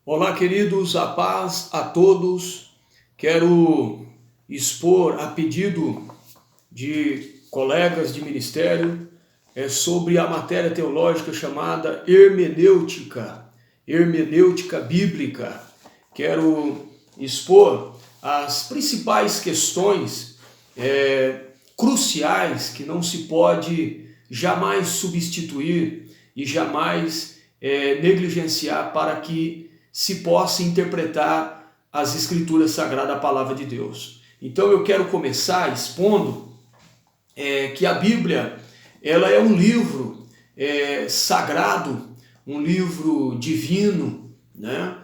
Olá, queridos, a paz a todos. Quero expor a pedido de colegas de ministério sobre a matéria teológica chamada hermenêutica bíblica. Quero expor as principais questões cruciais que não se pode jamais substituir e jamais negligenciar para que se possa interpretar as Escrituras Sagradas, a Palavra de Deus. Então eu quero começar expondo que a Bíblia ela é um livro sagrado, um livro divino, né?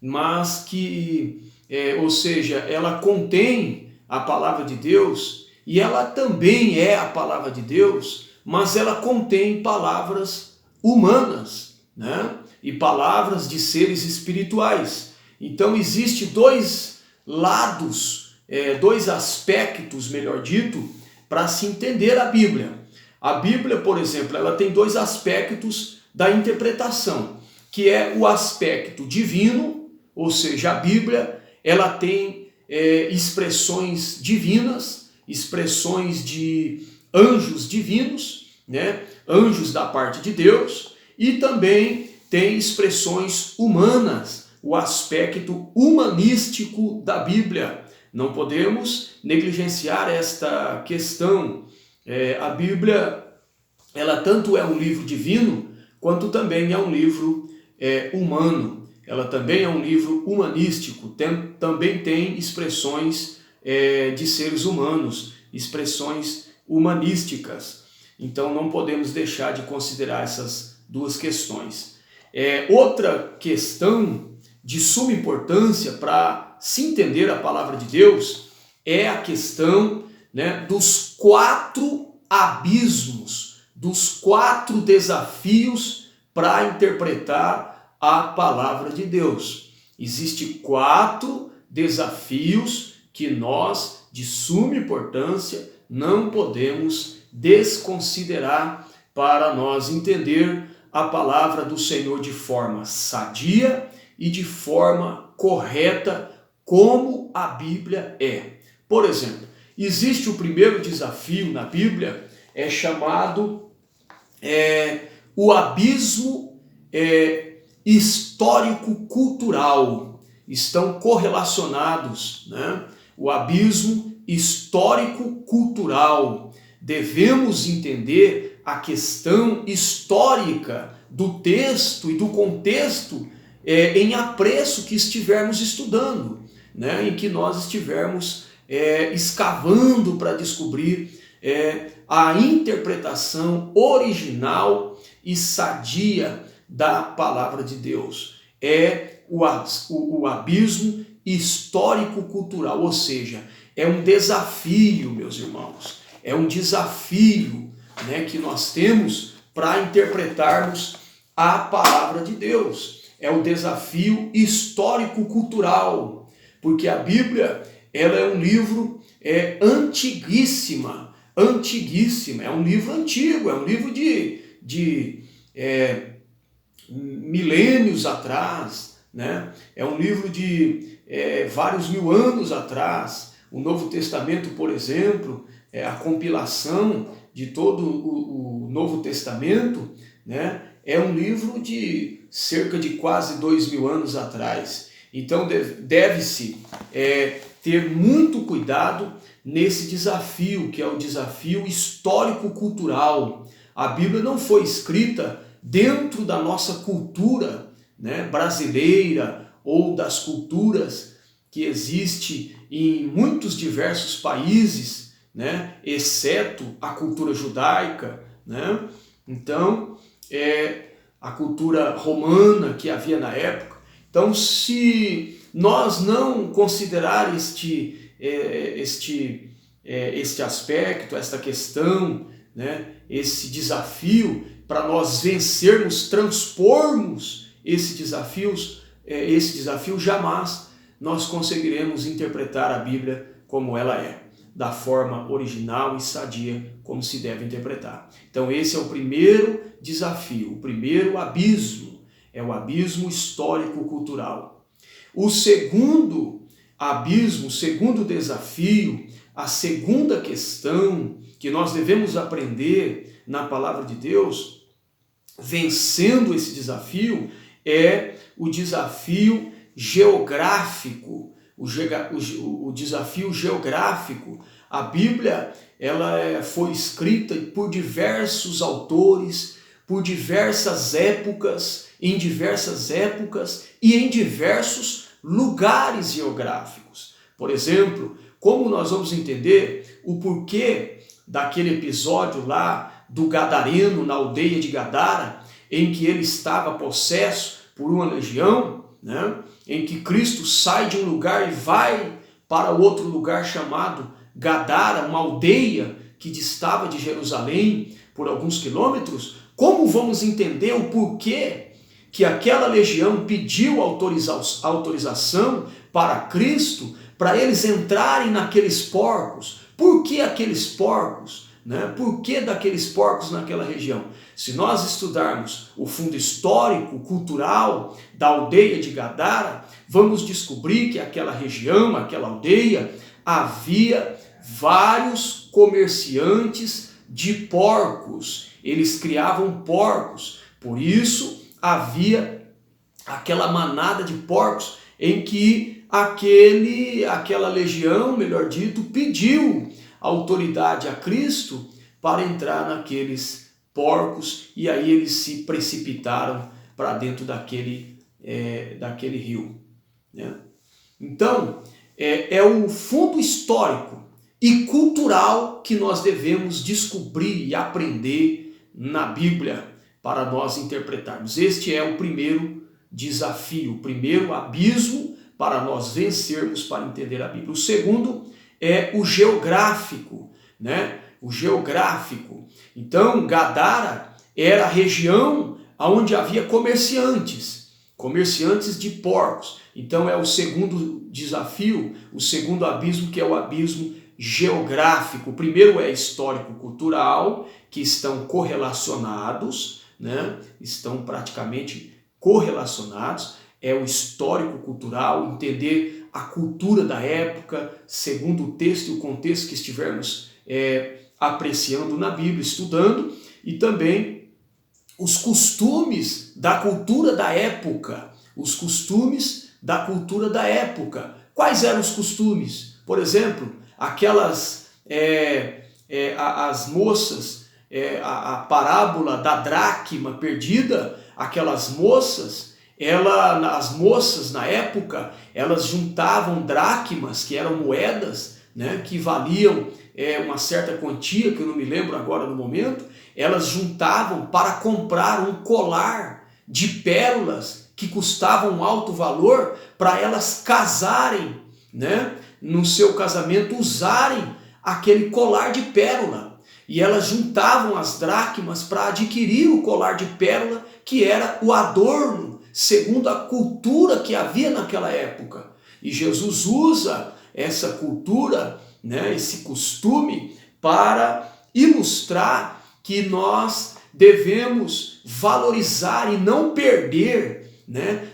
Mas que, ou seja, ela contém a Palavra de Deus e ela também é a Palavra de Deus, mas ela contém palavras humanas, né? E palavras de seres espirituais. Então existe dois lados, dois aspectos, melhor dito, para se entender a Bíblia. A Bíblia, por exemplo, ela tem dois aspectos da interpretação, que é o aspecto divino, ou seja, a Bíblia ela tem expressões divinas, expressões de anjos divinos, né? Anjos da parte de Deus, e também tem expressões humanas, o aspecto humanístico da Bíblia. Não podemos negligenciar esta questão. A Bíblia, ela tanto é um livro divino, quanto também é um livro humano. Ela também é um livro humanístico, também tem expressões de seres humanos, expressões humanísticas. Então não podemos deixar de considerar essas duas questões. Outra questão de suma importância para se entender a palavra de Deus é a questão, né, dos 4 abismos, dos 4 desafios para interpretar a palavra de Deus. Existem 4 desafios que nós, de suma importância, não podemos desconsiderar para nós entender a palavra do Senhor de forma sadia e de forma correta, como a Bíblia é. Por exemplo, existe o primeiro desafio na Bíblia, chamado o abismo histórico-cultural. Estão correlacionados, né? O abismo histórico-cultural. Devemos entender a questão histórica do texto e do contexto em apreço que estivermos estudando, né? Em que nós estivermos escavando para descobrir a interpretação original e sadia da palavra de Deus. É o abismo histórico-cultural, ou seja, é um desafio, meus irmãos, é um desafio, né, que nós temos para interpretarmos a palavra de Deus. É um desafio histórico-cultural, porque a Bíblia ela é um livro antiguíssima, é um livro antigo, é um livro de milênios atrás, né? É um livro de vários mil anos atrás. O Novo Testamento, por exemplo, a compilação de todo o Novo Testamento, né? É um livro de cerca de quase 2000 anos atrás. Então deve-se ter muito cuidado nesse desafio, que é o desafio histórico-cultural. A Bíblia não foi escrita dentro da nossa cultura, né, brasileira, ou das culturas que existe em muitos diversos países, né, exceto a cultura judaica, né? Então, a cultura romana que havia na época. Então, se nós não considerar este aspecto, esta questão, né, esse desafio, para nós vencermos, transpormos esse desafio, jamais nós conseguiremos interpretar a Bíblia como ela é, da forma original e sadia, como se deve interpretar. Então esse é o primeiro desafio, o primeiro abismo, é o abismo histórico-cultural. O segundo abismo, o segundo desafio, a segunda questão que nós devemos aprender na palavra de Deus, vencendo esse desafio, é o desafio geográfico. O desafio geográfico. A Bíblia ela foi escrita por diversos autores, por diversas épocas, em diversas épocas e em diversos lugares geográficos. Por exemplo, como nós vamos entender o porquê daquele episódio lá do gadareno na aldeia de Gadara, em que ele estava possesso por uma legião, né? Em que Cristo sai de um lugar e vai para outro lugar chamado Gadara, uma aldeia que distava de Jerusalém por alguns quilômetros. Como vamos entender o porquê que aquela legião pediu autorização para Cristo, para eles entrarem naqueles porcos? Por que aqueles porcos? Né? Por que daqueles porcos naquela região? Se nós estudarmos o fundo histórico, cultural da aldeia de Gadara, vamos descobrir que aquela região, aquela aldeia, havia vários comerciantes de porcos. Eles criavam porcos, por isso havia aquela manada de porcos em que aquela legião, melhor dito, pediu autoridade a Cristo para entrar naqueles porcos, e aí eles se precipitaram para dentro daquele rio, né? Então, é o fundo histórico e cultural que nós devemos descobrir e aprender na Bíblia para nós interpretarmos. Este é o primeiro desafio, o primeiro abismo para nós vencermos para entender a Bíblia. O segundo é o geográfico, né? O geográfico. Então, Gadara era a região onde havia comerciantes de porcos. Então é o segundo desafio, o segundo abismo, que é o abismo geográfico. O primeiro é histórico-cultural, que estão correlacionados, né? Estão praticamente correlacionados. É o histórico-cultural, entender a cultura da época, segundo o texto e o contexto que estivermos apreciando na Bíblia, estudando, e também os costumes da cultura da época. Os costumes da cultura da época. Quais eram os costumes? Por exemplo, aquelas as moças, a parábola da dracma perdida, aquelas moças, as moças na época, elas juntavam dracmas, que eram moedas, né, que valiam uma certa quantia, que eu não me lembro agora no momento. Elas juntavam para comprar um colar de pérolas que custavam um alto valor, para elas casarem, né, no seu casamento usarem aquele colar de pérola. E elas juntavam as dracmas para adquirir o colar de pérola, que era o adorno, segundo a cultura que havia naquela época. E Jesus usa essa cultura, né, esse costume, para ilustrar que nós devemos valorizar e não perder, né,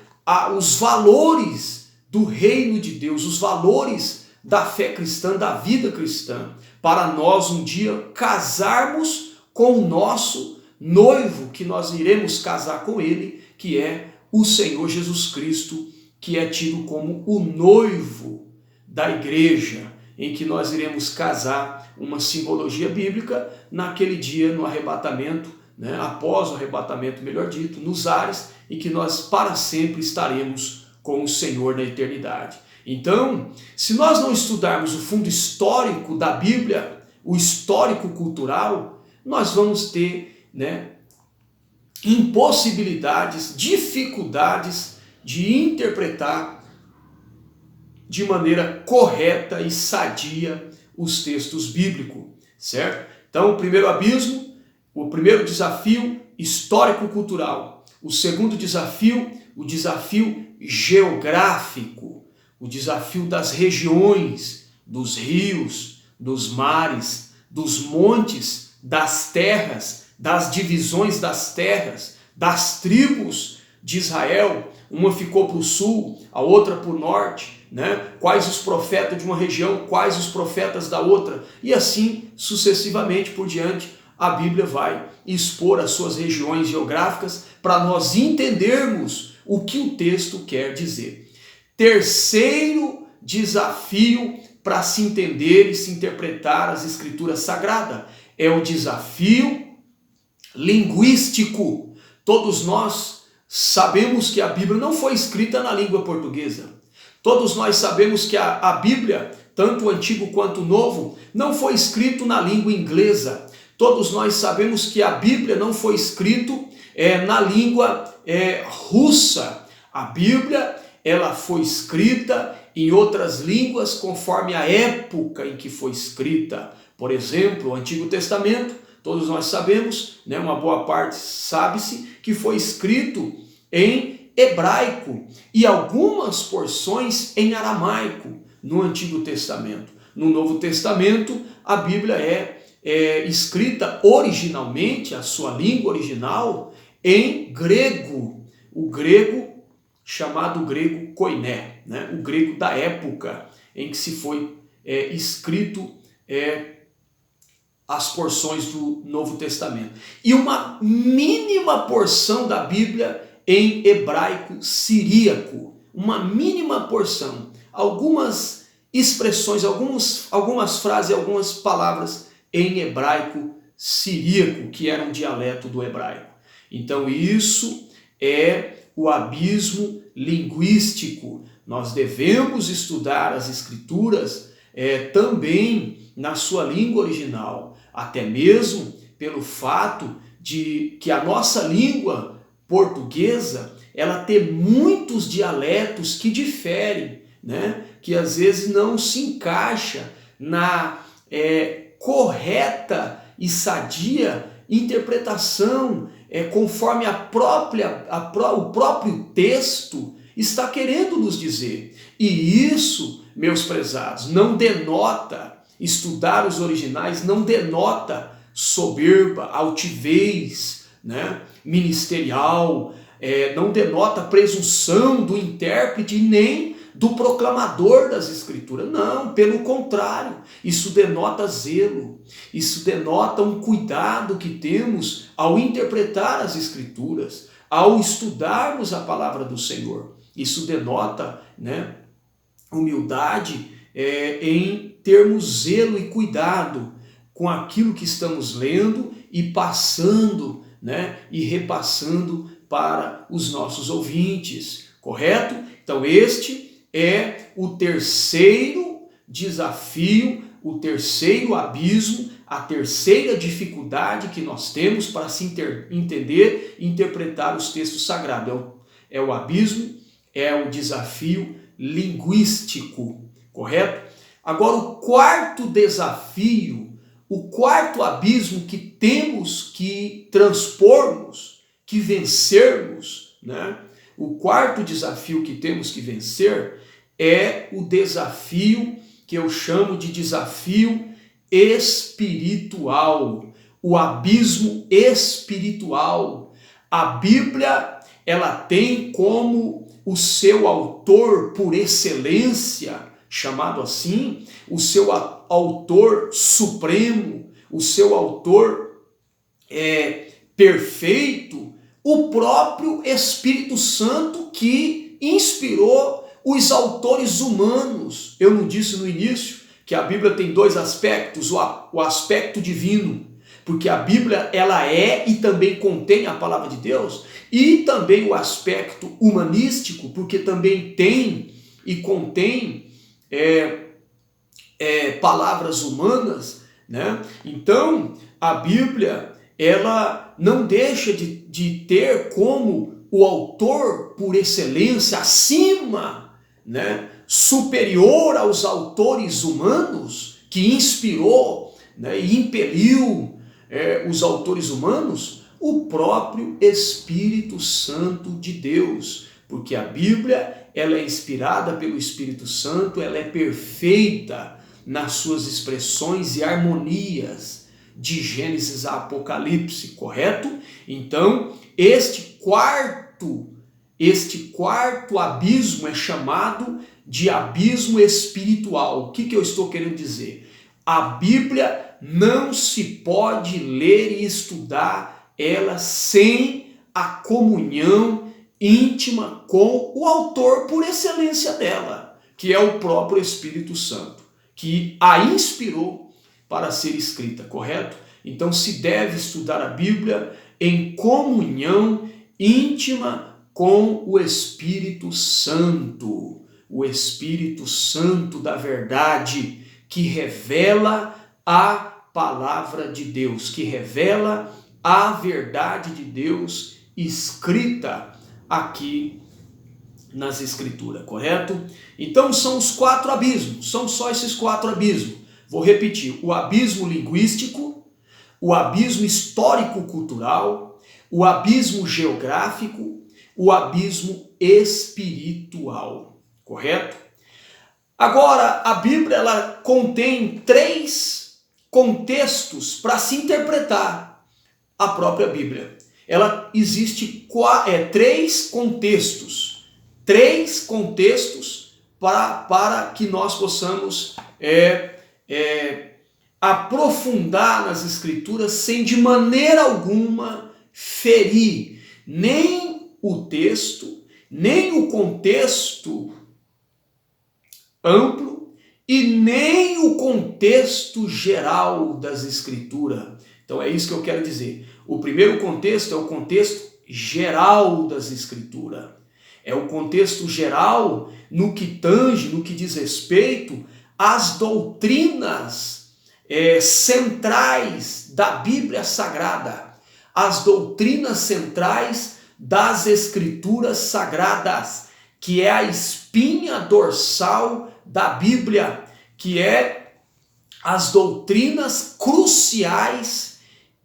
os valores do reino de Deus, os valores da fé cristã, da vida cristã, para nós um dia casarmos com o nosso noivo, que nós iremos casar com ele, que é o Senhor Jesus Cristo, que é tido como o noivo da igreja, em que nós iremos casar, uma simbologia bíblica, naquele dia no arrebatamento, né, após o arrebatamento, melhor dito, nos ares, e que nós para sempre estaremos com o Senhor na eternidade. Então, se nós não estudarmos o fundo histórico da Bíblia, o histórico cultural, nós vamos ter, né, impossibilidades, dificuldades de interpretar de maneira correta e sadia os textos bíblicos, certo? Então, o primeiro abismo, o primeiro desafio histórico-cultural. O segundo desafio, o desafio geográfico, o desafio das regiões, dos rios, dos mares, dos montes, das terras, das divisões das terras, das tribos, de Israel, uma ficou para o sul, a outra para o norte, né? Quais os profetas de uma região, quais os profetas da outra, e assim sucessivamente por diante. A Bíblia vai expor as suas regiões geográficas para nós entendermos o que o texto quer dizer. Terceiro desafio para se entender e se interpretar as Escrituras Sagradas é o desafio linguístico. Todos nós sabemos que a Bíblia não foi escrita na língua portuguesa. Todos nós sabemos que a Bíblia, tanto o Antigo quanto o Novo, não foi escrito na língua inglesa. Todos nós sabemos que a Bíblia não foi escrito na língua russa. A Bíblia ela foi escrita em outras línguas conforme a época em que foi escrita. Por exemplo, o Antigo Testamento, todos nós sabemos, né, uma boa parte sabe-se, que foi escrito em hebraico e algumas porções em aramaico no Antigo Testamento. No Novo Testamento, a Bíblia é escrita originalmente, a sua língua original, em grego. O grego chamado grego koiné, né? O grego da época em que se foi escrito as porções do Novo Testamento. E uma mínima porção da Bíblia em hebraico siríaco. Uma mínima porção. Algumas expressões, algumas frases, algumas palavras em hebraico siríaco, que era um dialeto do hebraico. Então isso é o abismo linguístico. Nós devemos estudar as Escrituras também na sua língua original, até mesmo pelo fato de que a nossa língua portuguesa ela tem muitos dialetos que diferem, né? Que às vezes não se encaixa na correta e sadia interpretação conforme o próprio texto está querendo nos dizer. E isso, meus prezados, não denota, estudar os originais não denota soberba, altivez, né, ministerial, não denota presunção do intérprete nem do proclamador das Escrituras. Não, pelo contrário, isso denota zelo, isso denota um cuidado que temos ao interpretar as Escrituras, ao estudarmos a palavra do Senhor. Isso denota, né, humildade em termos zelo e cuidado com aquilo que estamos lendo e passando, né, e repassando para os nossos ouvintes, correto? Então este é o terceiro desafio, o terceiro abismo, a terceira dificuldade que nós temos para se entender e interpretar os textos sagrados. É o abismo, é o desafio linguístico, correto? Agora o quarto desafio, o quarto abismo que temos que transpormos, que vencermos, né? O quarto desafio que temos que vencer é o desafio que eu chamo de desafio espiritual, o abismo espiritual. A Bíblia, ela tem como o seu autor por excelência, chamado assim, o seu autor supremo, o seu autor perfeito, o próprio Espírito Santo que inspirou os autores humanos. Eu não disse no início que a Bíblia tem dois aspectos, o aspecto divino, porque a Bíblia ela é e também contém a palavra de Deus, e também o aspecto humanístico, porque também tem e contém palavras humanas, né? Então a Bíblia ela não deixa de ter como o autor por excelência, acima, né, superior aos autores humanos, que inspirou, né, e impeliu os autores humanos, o próprio Espírito Santo de Deus. Porque a Bíblia ela é inspirada pelo Espírito Santo, ela é perfeita nas suas expressões e harmonias, de Gênesis a Apocalipse, correto? Então, este quarto Este quarto abismo é chamado de abismo espiritual. O que eu estou querendo dizer? A Bíblia não se pode ler e estudar ela sem a comunhão íntima com o autor por excelência dela, que é o próprio Espírito Santo, que a inspirou para ser escrita, correto? Então se deve estudar a Bíblia em comunhão íntima com o Espírito Santo, o Espírito Santo da verdade, que revela a palavra de Deus, que revela a verdade de Deus escrita aqui nas Escrituras, correto? Então são os 4 abismos, são só esses 4 abismos. Vou repetir: o abismo linguístico, o abismo histórico-cultural, o abismo geográfico, o abismo espiritual, correto? Agora, a Bíblia ela contém 3 contextos para se interpretar a própria Bíblia. Ela existe 3 contextos para que nós possamos aprofundar nas Escrituras sem de maneira alguma ferir nem o texto, nem o contexto amplo e nem o contexto geral das Escrituras. Então é isso que eu quero dizer. O primeiro contexto é o contexto geral das Escrituras. É o contexto geral no que tange, no que diz respeito às doutrinas centrais da Bíblia Sagrada, as doutrinas centrais das Escrituras Sagradas, que é a espinha dorsal da Bíblia, que é as doutrinas cruciais,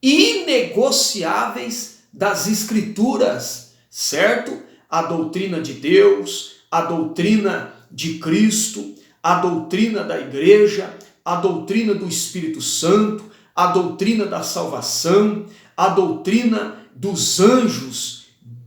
inegociáveis das Escrituras, certo? A doutrina de Deus, a doutrina de Cristo, a doutrina da igreja, a doutrina do Espírito Santo, a doutrina da salvação, a doutrina dos anjos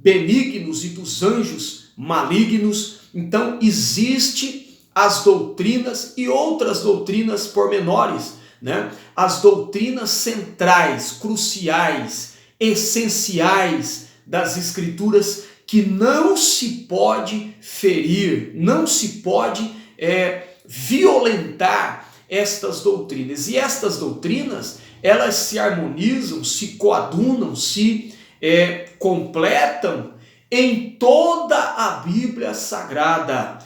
benignos e dos anjos malignos. Então existe as doutrinas e outras doutrinas pormenores, né? As doutrinas centrais, cruciais, essenciais das Escrituras, que não se pode ferir, não se pode violentar estas doutrinas. E estas doutrinas, elas se harmonizam, se coadunam, se completam em toda a Bíblia Sagrada,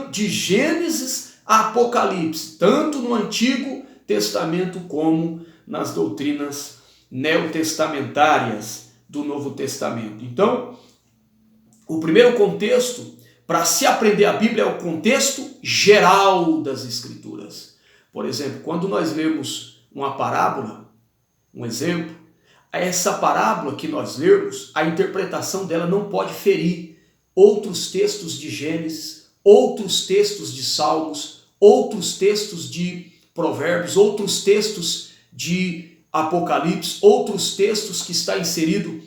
de Gênesis a Apocalipse, tanto no Antigo Testamento como nas doutrinas neotestamentárias do Novo Testamento. Então, o primeiro contexto para se aprender a Bíblia é o contexto geral das Escrituras. Por exemplo, quando nós lemos uma parábola, um exemplo, essa parábola que nós lemos, a interpretação dela não pode ferir outros textos de Gênesis, outros textos de Salmos, outros textos de Provérbios, outros textos de Apocalipse, outros textos que está inserido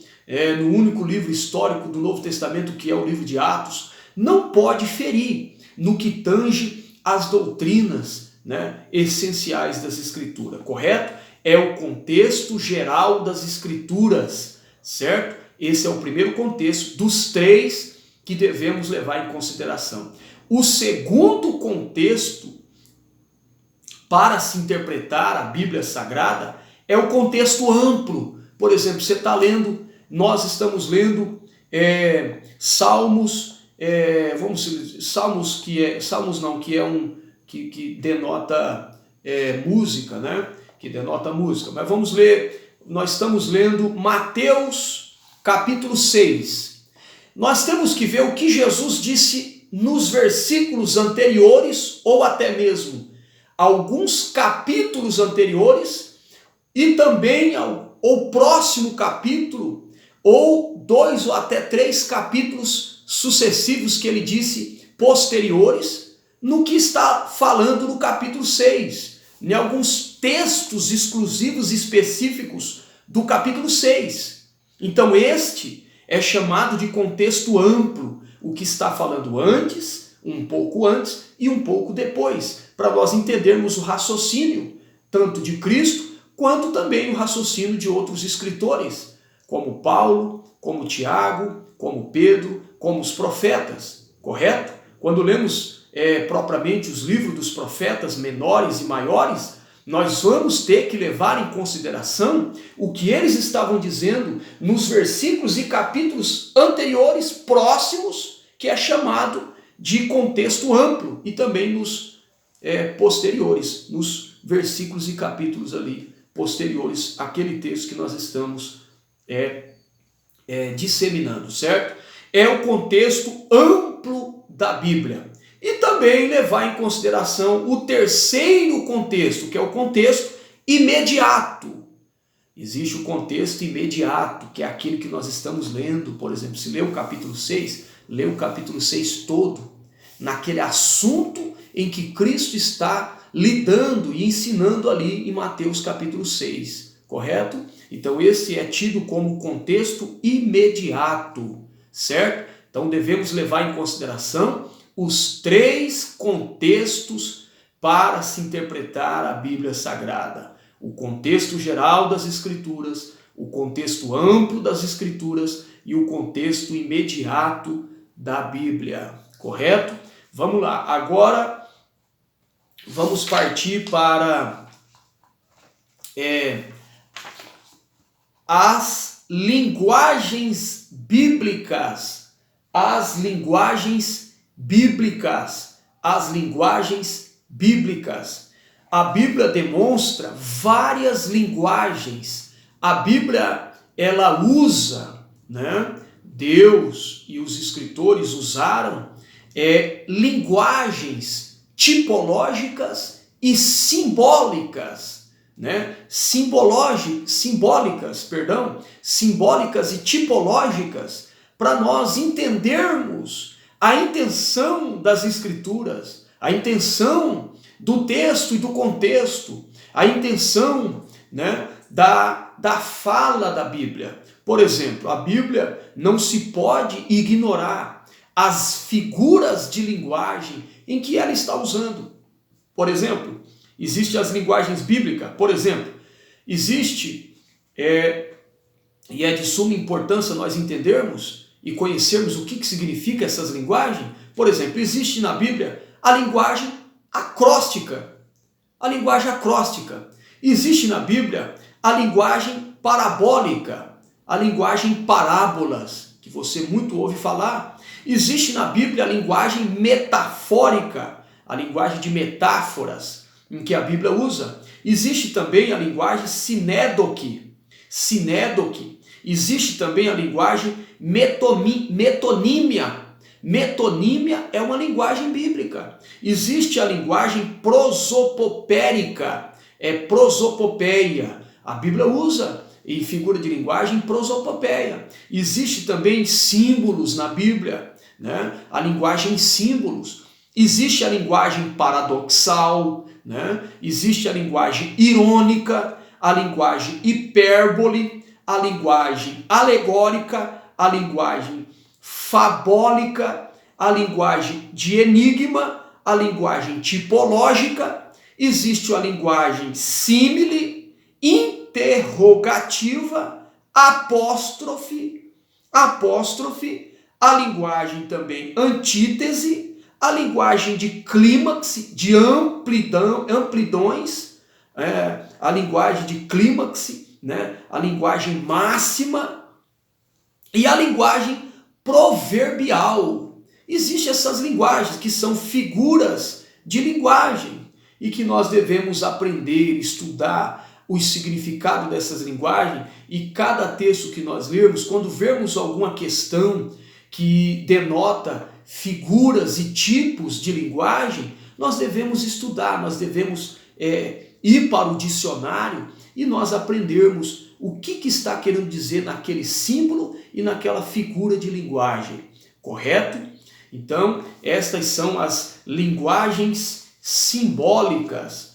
no único livro histórico do Novo Testamento, que é o livro de Atos. Não pode ferir no que tange as doutrinas, né, essenciais das Escrituras, correto? É o contexto geral das Escrituras, certo? Esse é o primeiro contexto dos 3 que devemos levar em consideração. O segundo contexto para se interpretar a Bíblia Sagrada é o contexto amplo. Por exemplo, você está lendo, nós estamos lendo Salmos, Salmos que denota música, né? Que denota música. Mas vamos ler, nós estamos lendo Mateus capítulo 6. Nós temos que ver o que Jesus disse nos versículos anteriores, ou até mesmo alguns capítulos anteriores, e também o próximo capítulo, ou 2 ou até 3 capítulos sucessivos que ele disse posteriores, no que está falando no capítulo 6, em alguns textos exclusivos específicos do capítulo 6. Então este é chamado de contexto amplo, o que está falando antes, um pouco antes e um pouco depois, para nós entendermos o raciocínio, tanto de Cristo, quanto também o raciocínio de outros escritores, como Paulo, como Tiago, como Pedro, como os profetas, correto? Quando lemos propriamente os livros dos profetas menores e maiores, nós vamos ter que levar em consideração o que eles estavam dizendo nos versículos e capítulos anteriores, próximos, que é chamado de contexto amplo, e também nos posteriores, nos versículos e capítulos ali posteriores àquele texto que nós estamos disseminando, certo? É o contexto amplo da Bíblia. E também levar em consideração o terceiro contexto, que é o contexto imediato. Existe o contexto imediato, que é aquele que nós estamos lendo, por exemplo, se lê o capítulo 6, lê o capítulo 6 todo, naquele assunto em que Cristo está lidando e ensinando ali em Mateus capítulo 6, correto? Então esse é tido como contexto imediato, certo? Então devemos levar em consideração os três contextos para se interpretar a Bíblia Sagrada. O contexto geral das Escrituras, o contexto amplo das Escrituras e o contexto imediato da Bíblia, correto? Vamos lá, agora vamos partir para as linguagens bíblicas, as linguagens bíblicas. A Bíblia demonstra várias linguagens. A Bíblia, ela usa, né? Deus e os escritores usaram linguagens tipológicas e simbólicas, né? Simbólicas e tipológicas, para nós entendermos a intenção das Escrituras, a intenção do texto e do contexto, a intenção, né, da fala da Bíblia. Por exemplo, a Bíblia não se pode ignorar as figuras de linguagem em que ela está usando. Por exemplo, existem as linguagens bíblicas. Por exemplo, existe, e é de suma importância nós entendermos e conhecermos o que significa essas linguagens. Por exemplo, existe na Bíblia a linguagem acróstica. Existe na Bíblia a linguagem parabólica, a linguagem parábolas, que você muito ouve falar. Existe na Bíblia a linguagem metafórica, a linguagem de metáforas, em que a Bíblia usa. Existe também a linguagem sinédoque. Existe também a linguagem metonímia. Metonímia é uma linguagem bíblica. Existe a linguagem prosopopérica, prosopopeia. A Bíblia usa em figura de linguagem prosopopeia. Existe também símbolos na Bíblia, né? A linguagem símbolos. Existe a linguagem paradoxal, né? Existe a linguagem irônica, a linguagem hipérbole, a linguagem alegórica, a linguagem fabólica, a linguagem de enigma, a linguagem tipológica. Existe a linguagem símile, interrogativa, apóstrofe, a linguagem também antítese, a linguagem de clímax, de amplidões, a linguagem de clímax, né? A linguagem máxima e a linguagem proverbial. Existem essas linguagens que são figuras de linguagem e que nós devemos aprender, estudar o significado dessas linguagens, e cada texto que nós lermos, quando vermos alguma questão que denota figuras e tipos de linguagem, nós devemos estudar, nós devemos ir para o dicionário e nós aprendermos o que está querendo dizer naquele símbolo e naquela figura de linguagem, correto? Então, estas são as linguagens simbólicas.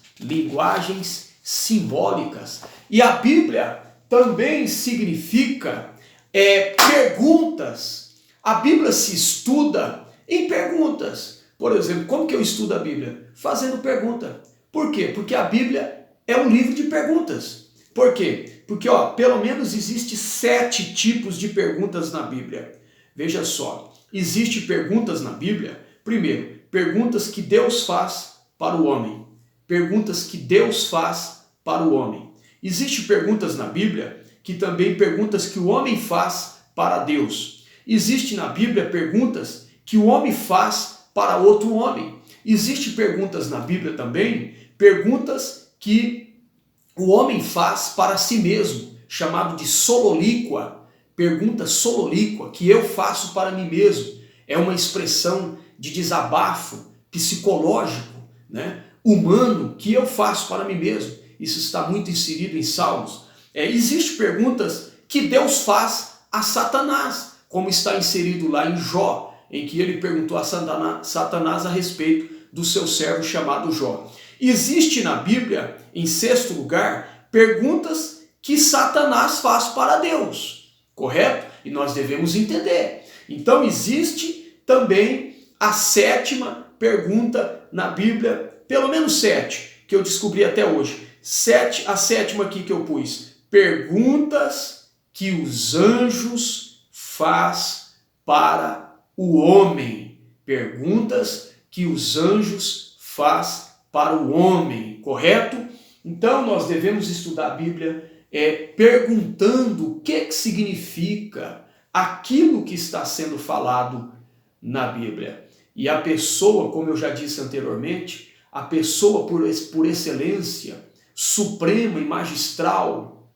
E a Bíblia também significa perguntas. A Bíblia se estuda em perguntas. Por exemplo, como que eu estudo a Bíblia? Fazendo pergunta. Por quê? Porque a Bíblia é um livro de perguntas. Por quê? Porque pelo menos existe 7 tipos de perguntas na Bíblia. Veja só, existem perguntas na Bíblia. Primeiro, perguntas que Deus faz para o homem. Perguntas que Deus faz para o homem. Existem perguntas na Bíblia que também perguntas que o homem faz para Deus. Existem na Bíblia perguntas que o homem faz para outro homem. Existem perguntas na Bíblia também, perguntas que o homem faz para si mesmo, chamado de sololíqua. Pergunta sololíqua, que eu faço para mim mesmo. É uma expressão de desabafo psicológico, né? Humano, que eu faço para mim mesmo. Isso está muito inserido em Salmos. Existem perguntas que Deus faz a Satanás, como está inserido lá em Jó, em que ele perguntou a Satanás a respeito do seu servo chamado Jó. Existe na Bíblia, em 6º lugar, perguntas que Satanás faz para Deus, correto? E nós devemos entender. Então existe também a 7ª pergunta na Bíblia, pelo menos 7, que eu descobri até hoje. A 7ª aqui que eu pus. Perguntas que os anjos faz para o homem. Perguntas que os anjos faz para o homem, correto? Então nós devemos estudar a Bíblia perguntando o que significa aquilo que está sendo falado na Bíblia. E a pessoa, como eu já disse anteriormente, a pessoa por excelência, suprema e magistral,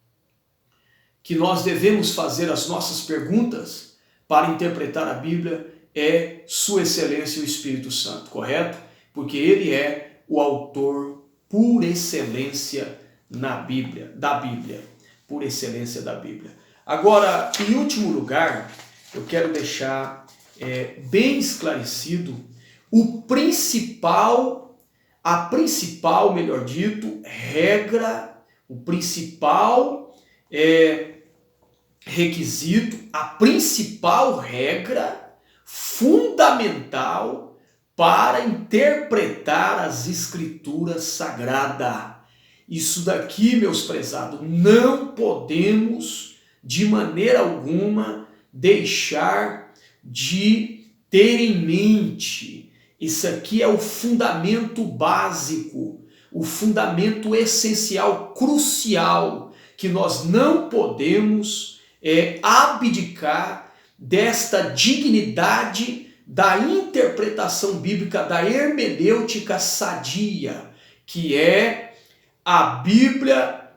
que nós devemos fazer as nossas perguntas para interpretar a Bíblia, é Sua Excelência o Espírito Santo, correto? Porque Ele é o autor por excelência da Bíblia, por excelência da Bíblia. Agora, em último lugar, eu quero deixar bem esclarecido a principal, melhor dito, regra, o principal requisito, a principal regra fundamental para interpretar as Escrituras Sagradas. Isso daqui, meus prezados, não podemos de maneira alguma deixar de ter em mente. Isso aqui é o fundamento básico, o fundamento essencial, crucial, que nós não podemos abdicar desta dignidade da interpretação bíblica, da hermenêutica sadia, que a Bíblia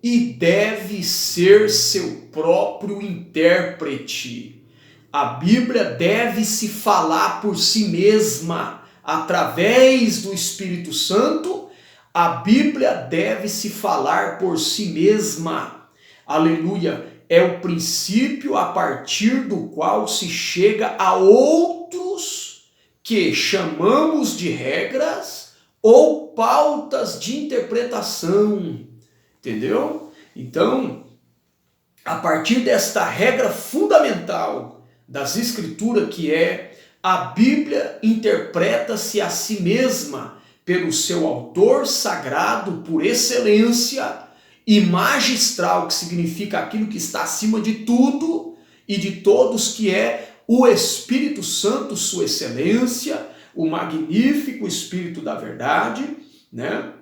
e deve ser seu próprio intérprete. A Bíblia deve se falar por si mesma, através do Espírito Santo. A Bíblia deve se falar por si mesma. Aleluia! É o princípio a partir do qual se chega a outros que chamamos de regras ou pautas de interpretação. Entendeu? Então, a partir desta regra fundamental das Escrituras, que a Bíblia interpreta-se a si mesma pelo seu autor sagrado por excelência e magistral, que significa aquilo que está acima de tudo e de todos, que é o Espírito Santo, sua excelência, o magnífico Espírito da verdade, né?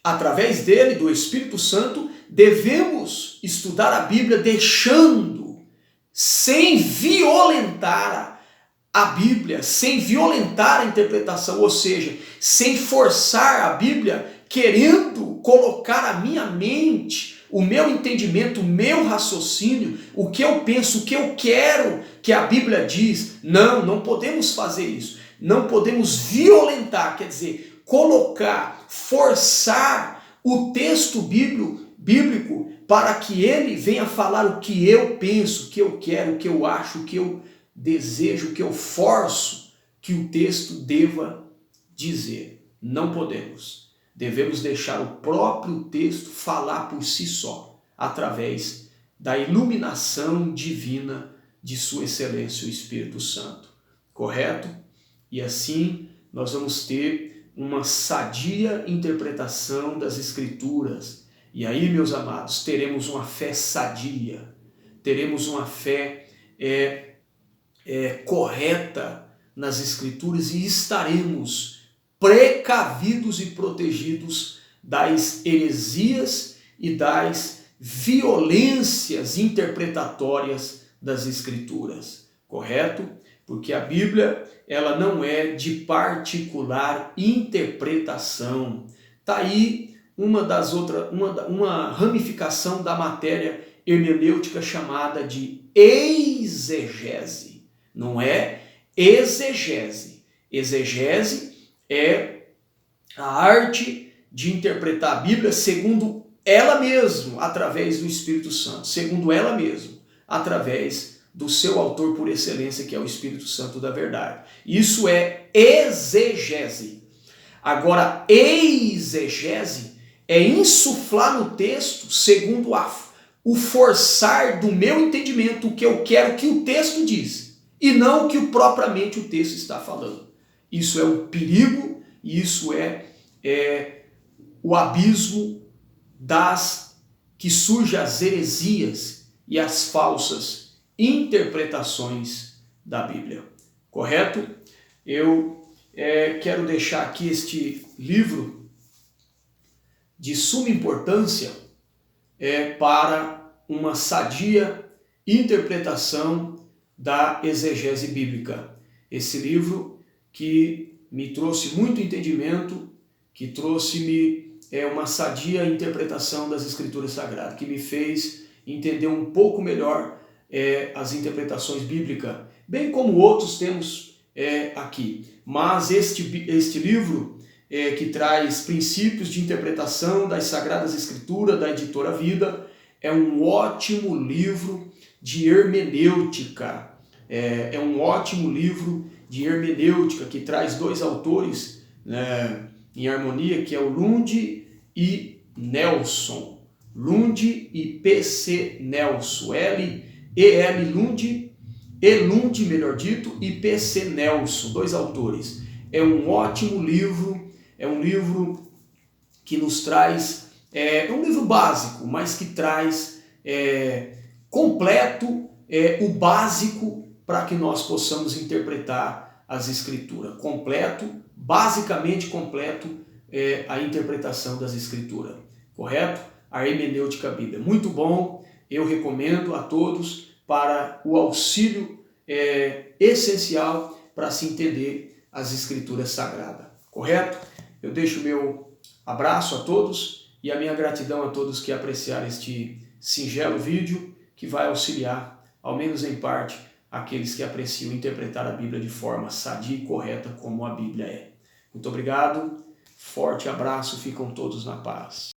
Através dele, do Espírito Santo, devemos estudar a Bíblia deixando, sem violentar a Bíblia, sem violentar a interpretação, ou seja, sem forçar a Bíblia, querendo colocar a minha mente, o meu entendimento, o meu raciocínio, o que eu penso, o que eu quero que a Bíblia diz. Não podemos fazer isso. Não podemos violentar, quer dizer, colocar, forçar o texto bíblico para que ele venha falar o que eu penso, o que eu quero, o que eu acho, o que eu desejo, o que eu forço que o texto deva dizer. Não podemos. Devemos deixar o próprio texto falar por si só, através da iluminação divina de Sua Excelência, o Espírito Santo. Correto? E assim nós vamos ter uma sadia interpretação das Escrituras. E aí, meus amados, teremos uma fé sadia, teremos uma fé correta nas Escrituras e estaremos precavidos e protegidos das heresias e das violências interpretatórias das Escrituras. Correto? Porque a Bíblia, ela não é de particular interpretação. Está aí uma ramificação da matéria hermenêutica chamada de exegese. Não é exegese. Exegese é a arte de interpretar a Bíblia segundo ela mesma, através do Espírito Santo. Segundo ela mesma, através do seu autor por excelência, que é o Espírito Santo da verdade. Isso é exegese. Agora, exegese é insuflar no texto segundo o forçar do meu entendimento, o que eu quero que o texto diz, e não o que propriamente o texto está falando. Isso é um perigo, e isso é o abismo que surge as heresias e as falsas interpretações da Bíblia. Correto? Eu quero deixar aqui este livro de suma importância para uma sadia interpretação da exegese bíblica. Esse livro que me trouxe muito entendimento, que trouxe-me uma sadia interpretação das Escrituras Sagradas, que me fez entender um pouco melhor as interpretações bíblicas, bem como outros temos aqui. Mas este livro que traz princípios de interpretação das Sagradas Escrituras, da editora Vida, é um ótimo livro de hermenêutica. É um ótimo livro de hermenêutica que traz dois autores em harmonia, que é o Lund e Nelson. Lund e P.C. Nelson. L.E.L. Lund, E-Lund, melhor dito, e P.C. Nelson, dois autores. É um ótimo livro, é um livro que nos traz, é um livro básico, mas que traz completo o básico para que nós possamos interpretar as Escrituras. Completo, basicamente completo, a interpretação das Escrituras. Correto? A hermenêutica bíblica. Muito bom, eu recomendo a todos para o auxílio essencial para se entender as Escrituras Sagradas. Correto? Eu deixo o meu abraço a todos e a minha gratidão a todos que apreciaram este singelo vídeo que vai auxiliar, ao menos em parte, aqueles que apreciam interpretar a Bíblia de forma sadia e correta como a Bíblia é. Muito obrigado, forte abraço, ficam todos na paz.